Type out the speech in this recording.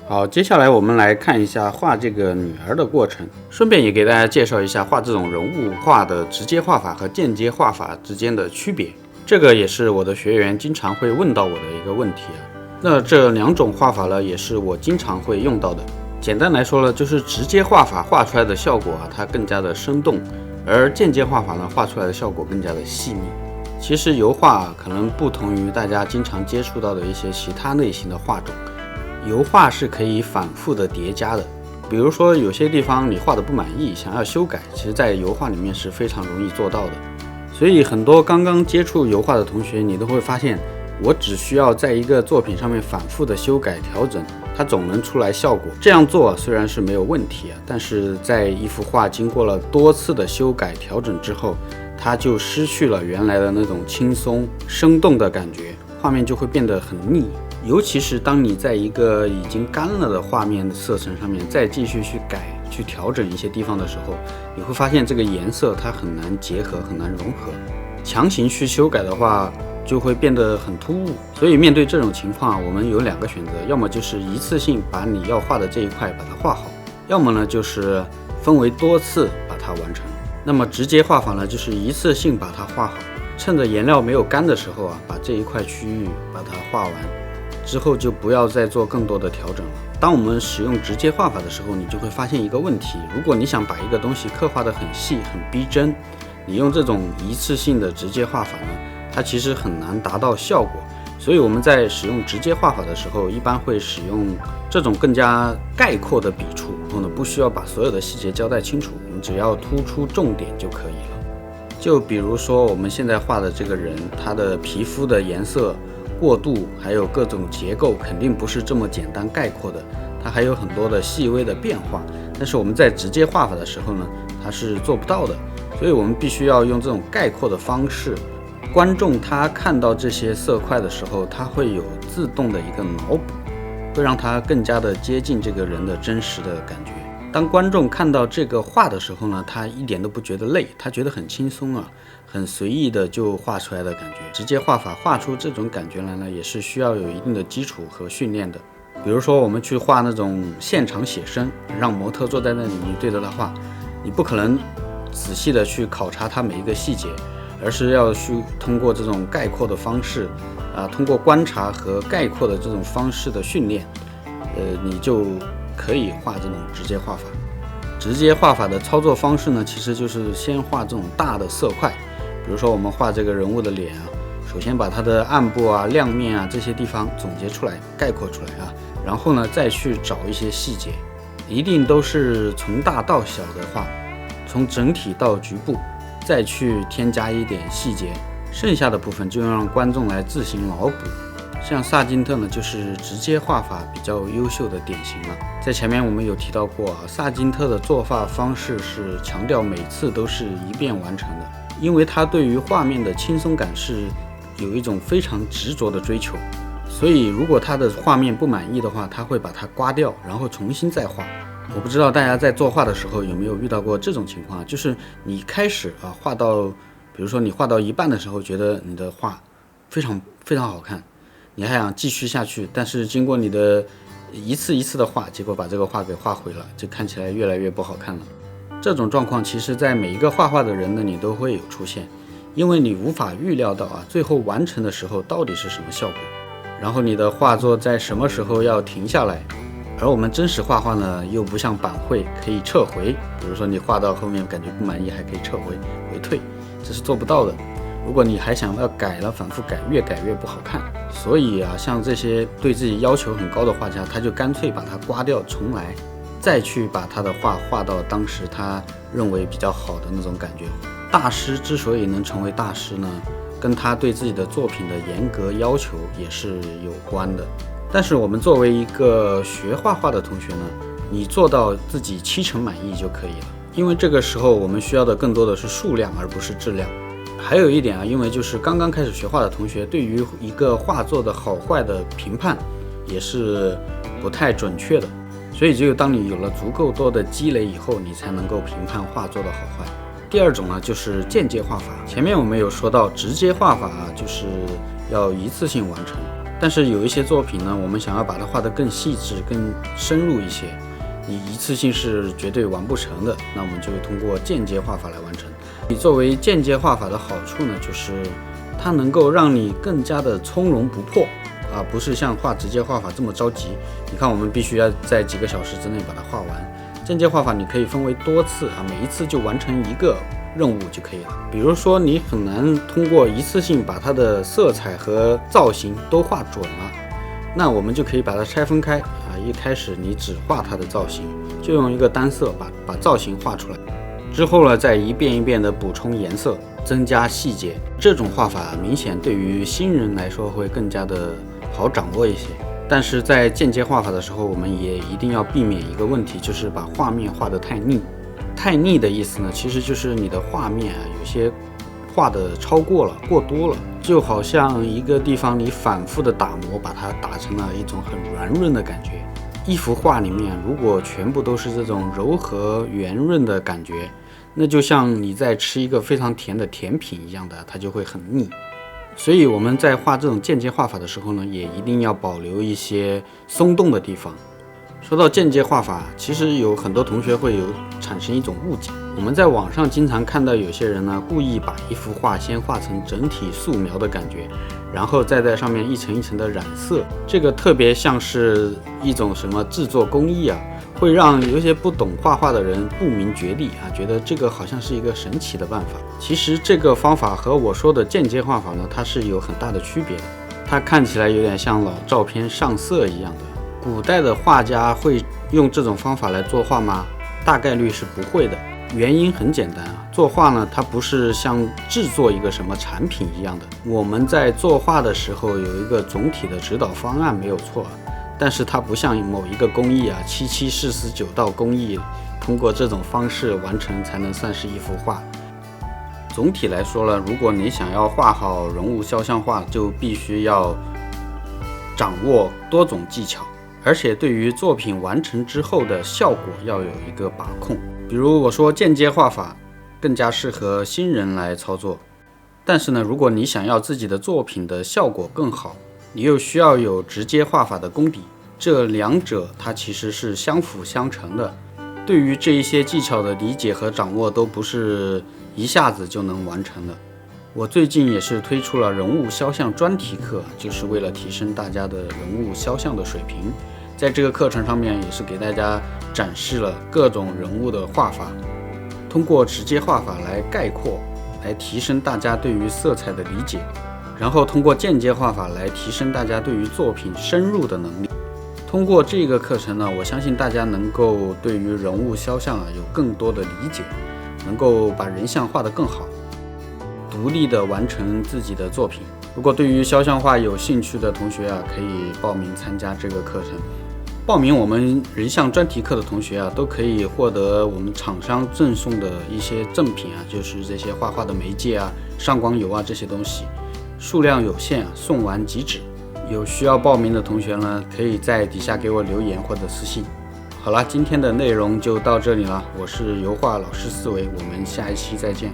好，接下来我们来看一下画这个女儿的过程，顺便也给大家介绍一下画这种人物画的直接画法和间接画法之间的区别。这个也是我的学员经常会问到我的一个问题啊。那这两种画法呢，也是我经常会用到的。简单来说呢，就是直接画法画出来的效果啊，它更加的生动，而间接画法呢，画出来的效果更加的细腻。其实油画可能不同于大家经常接触到的一些其他类型的画种。油画是可以反复的叠加的，比如说有些地方你画的不满意，想要修改，其实在油画里面是非常容易做到的。所以很多刚刚接触油画的同学，你都会发现，我只需要在一个作品上面反复的修改调整，它总能出来效果。这样做虽然是没有问题啊，但是在一幅画经过了多次的修改调整之后，它就失去了原来的那种轻松生动的感觉，画面就会变得很腻。尤其是当你在一个已经干了的画面的色层上面再继续去改去调整一些地方的时候，你会发现这个颜色它很难结合，很难融合，强行去修改的话就会变得很突兀。所以面对这种情况，我们有两个选择，要么就是一次性把你要画的这一块把它画好，要么呢就是分为多次把它完成。那么直接画法呢，就是一次性把它画好，趁着颜料没有干的时候啊，把这一块区域把它画完之后，就不要再做更多的调整了。当我们使用直接画法的时候，你就会发现一个问题，如果你想把一个东西刻画得很细很逼真，你用这种一次性的直接画法呢，它其实很难达到效果。所以我们在使用直接画法的时候，一般会使用这种更加概括的笔触，然后呢，不需要把所有的细节交代清楚，你只要突出重点就可以了。就比如说我们现在画的这个人，他的皮肤的颜色过渡还有各种结构肯定不是这么简单概括的，它还有很多的细微的变化，但是我们在直接画法的时候呢，它是做不到的，所以我们必须要用这种概括的方式。观众他看到这些色块的时候，他会有自动的一个脑补，会让他更加的接近这个人的真实的感觉。当观众看到这个画的时候呢，他一点都不觉得累，他觉得很轻松啊，很随意的就画出来的感觉。直接画法画出这种感觉来呢，也是需要有一定的基础和训练的。比如说我们去画那种现场写生，让模特坐在那里，你对着他画，你不可能仔细的去考察他每一个细节，而是要去通过这种概括的方式通过观察和概括的这种方式的训练，你就可以画这种直接画法。直接画法的操作方式呢，其实就是先画这种大的色块，比如说我们画这个人物的脸啊，首先把它的暗部啊、亮面啊这些地方总结出来、概括出来啊，然后呢再去找一些细节，一定都是从大到小的画，从整体到局部，再去添加一点细节，剩下的部分就让观众来自行脑补。像萨金特呢，就是直接画法比较优秀的典型了。在前面我们有提到过萨金特的作画方式是强调每次都是一遍完成的，因为他对于画面的轻松感是有一种非常执着的追求，所以如果他的画面不满意的话，他会把它刮掉，然后重新再画。我不知道大家在作画的时候有没有遇到过这种情况，就是你开始画到，比如说你画到一半的时候，觉得你的画非常非常好看，你还想继续下去，但是经过你的一次一次的画，结果把这个画给画毁了，就看起来越来越不好看了。这种状况其实在每一个画画的人呢，你都会有出现，因为你无法预料到最后完成的时候到底是什么效果，然后你的画作在什么时候要停下来。而我们真实画画呢，又不像版绘可以撤回，比如说你画到后面感觉不满意，还可以撤回回退，这是做不到的。如果你还想要改了，反复改，越改越不好看。所以像这些对自己要求很高的画家，他就干脆把它刮掉重来，再去把他的画画到当时他认为比较好的那种感觉。大师之所以能成为大师呢，跟他对自己的作品的严格要求也是有关的。但是我们作为一个学画画的同学呢，你做到自己70%满意就可以了，因为这个时候我们需要的更多的是数量而不是质量。还有一点因为就是刚刚开始学画的同学，对于一个画作的好坏的评判也是不太准确的，所以只有当你有了足够多的积累以后，你才能够评判画作的好坏。第二种呢，就是间接画法。前面我们有说到直接画法就是要一次性完成，但是有一些作品呢，我们想要把它画得更细致、更深入一些，你一次性是绝对完不成的，那我们就通过间接画法来完成。你作为间接画法的好处呢，就是它能够让你更加的从容不迫啊，不是像画直接画法这么着急。你看，我们必须要在几个小时之内把它画完。间接画法你可以分为多次啊，每一次就完成一个任务就可以了。比如说，你很难通过一次性把它的色彩和造型都画准了，那我们就可以把它拆分开啊。一开始你只画它的造型，就用一个单色把造型画出来，之后呢，再一遍一遍的补充颜色，增加细节。这种画法明显对于新人来说会更加的好掌握一些。但是在间接画法的时候，我们也一定要避免一个问题，就是把画面画得太腻。太腻的意思呢，其实就是你的画面啊，有些画的超过了、过多了，就好像一个地方你反复的打磨，把它打成了一种很软润的感觉。一幅画里面如果全部都是这种柔和圆润的感觉，那就像你在吃一个非常甜的甜品一样的，它就会很腻。所以我们在画这种间接画法的时候呢，也一定要保留一些松动的地方。说到间接画法，其实有很多同学会产生一种误解。我们在网上经常看到有些人呢，故意把一幅画先画成整体素描的感觉，然后再在上面一层一层的染色，这个特别像是一种什么制作工艺啊，会让有些不懂画画的人不明觉厉啊，觉得这个好像是一个神奇的办法。其实这个方法和我说的间接画法呢，它是有很大的区别的。它看起来有点像老照片上色一样的。古代的画家会用这种方法来作画吗？大概率是不会的。原因很简单啊，作画呢，它不是像制作一个什么产品一样的。我们在作画的时候有一个总体的指导方案没有错，但是它不像某一个工艺啊，77449道工艺，通过这种方式完成才能算是一幅画。总体来说呢，如果你想要画好人物肖像画，就必须要掌握多种技巧。而且对于作品完成之后的效果要有一个把控。比如我说间接画法更加适合新人来操作，但是呢，如果你想要自己的作品的效果更好，你又需要有直接画法的功底，这两者它其实是相辅相成的。对于这一些技巧的理解和掌握都不是一下子就能完成的。我最近也是推出了人物肖像专题课，就是为了提升大家的人物肖像的水平。在这个课程上面也是给大家展示了各种人物的画法，通过直接画法来概括，来提升大家对于色彩的理解，然后通过间接画法来提升大家对于作品深入的能力。通过这个课程呢，我相信大家能够对于人物肖像有更多的理解，能够把人像画得更好，独立的完成自己的作品。如果对于肖像画有兴趣的同学啊，可以报名参加这个课程。报名我们人像专题课的同学啊，都可以获得我们厂商赠送的一些赠品啊，就是这些画画的媒介啊、上光油啊这些东西，数量有限啊，送完即止。有需要报名的同学呢，可以在底下给我留言或者私信。好了，今天的内容就到这里了，我是油画老师思维，我们下一期再见。